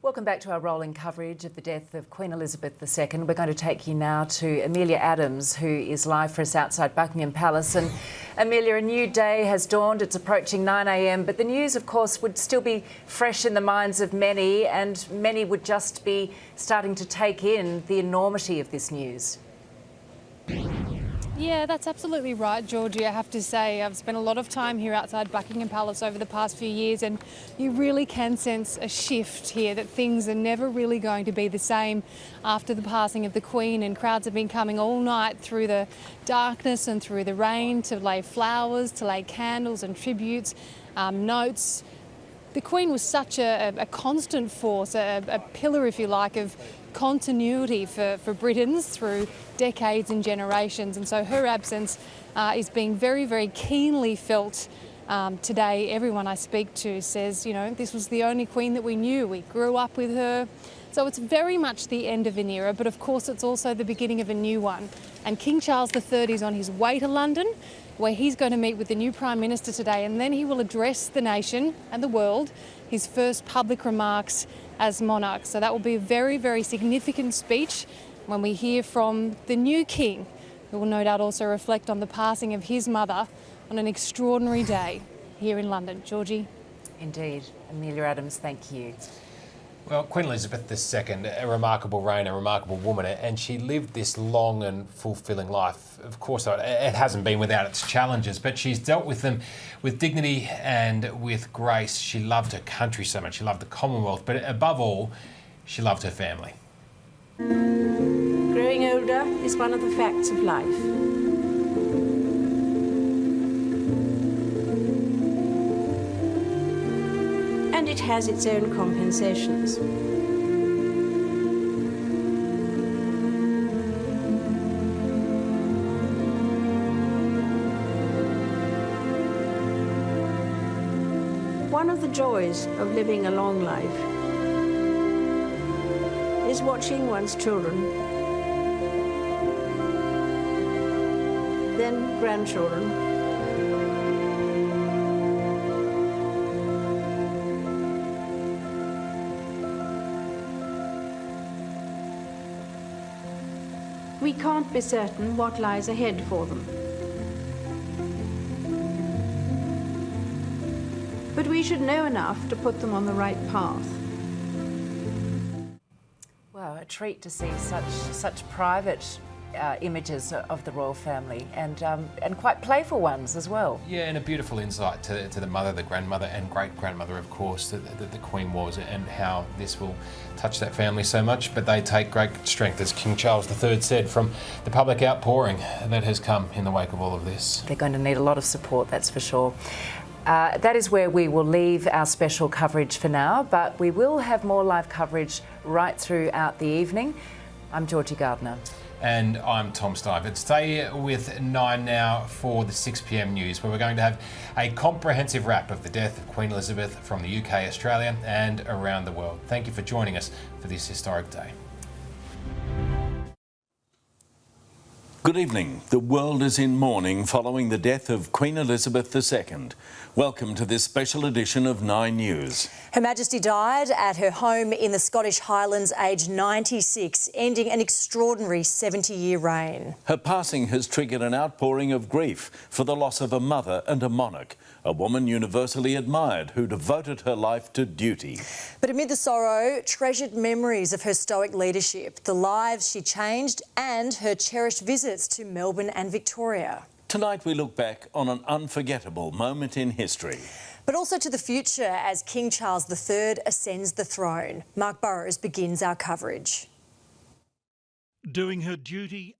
Welcome back to our rolling coverage of the death of Queen Elizabeth II. We're going to take you now to Amelia Adams, who is live for us outside Buckingham Palace. And Amelia, a new day has dawned. It's approaching 9 a.m, but the news, of course, would still be fresh in the minds of many, and many would just be starting to take in the enormity of this news. Yeah, that's absolutely right, Georgie. I have to say, I've spent a lot of time here outside Buckingham Palace over the past few years, and you really can sense a shift here, that things are never really going to be the same after the passing of the Queen, and crowds have been coming all night through the darkness and through the rain to lay flowers, to lay candles and tributes, notes. The Queen was such a constant force, a pillar, if you like, of continuity for Britons through decades and generations, and so her absence is being very, very keenly felt today. Everyone I speak to says, you know, this was the only Queen that we knew. We grew up with her. So it's very much the end of an era, but of course it's also the beginning of a new one. And King Charles III is on his way to London, where he's going to meet with the new Prime Minister today, and then he will address the nation and the world, his first public remarks as monarch. So that will be a very, very significant speech when we hear from the new king, who will no doubt also reflect on the passing of his mother on an extraordinary day here in London. Georgie? Indeed. Amelia Adams, thank you. Well, Queen Elizabeth II, a remarkable reign, a remarkable woman, and she lived this long and fulfilling life. Of course, it hasn't been without its challenges, but she's dealt with them with dignity and with grace. She loved her country so much. She loved the Commonwealth, but above all, she loved her family. Growing older is one of the facts of life. And it has its own compensations. One of the joys of living a long life is watching one's children, then grandchildren, we can't be certain what lies ahead for them. But we should know enough to put them on the right path. Well, a treat to see such private images of the royal family, and quite playful ones as well. Yeah, and a beautiful insight to the mother, the grandmother and great-grandmother, of course, that the Queen was, and how this will touch that family so much. But they take great strength, as King Charles III said, from the public outpouring that has come in the wake of all of this. They're going to need a lot of support, that's for sure. That is where we will leave our special coverage for now, but we will have more live coverage right throughout the evening. I'm Georgie Gardner. And I'm Tom Stivert. Stay with 9 now for the 6 p.m. news, where we're going to have a comprehensive wrap of the death of Queen Elizabeth from the UK, Australia and around the world. Thank you for joining us for this historic day. Good evening. The world is in mourning following the death of Queen Elizabeth II. Welcome to this special edition of 9 News. Her Majesty died at her home in the Scottish Highlands, aged 96, ending an extraordinary 70-year reign. Her passing has triggered an outpouring of grief for the loss of a mother and a monarch, a woman universally admired who devoted her life to duty. But amid the sorrow, treasured memories of her stoic leadership, the lives she changed and her cherished visits to Melbourne and Victoria. Tonight we look back on an unforgettable moment in history. But also to the future as King Charles III ascends the throne. Mark Burrows begins our coverage. Doing her duty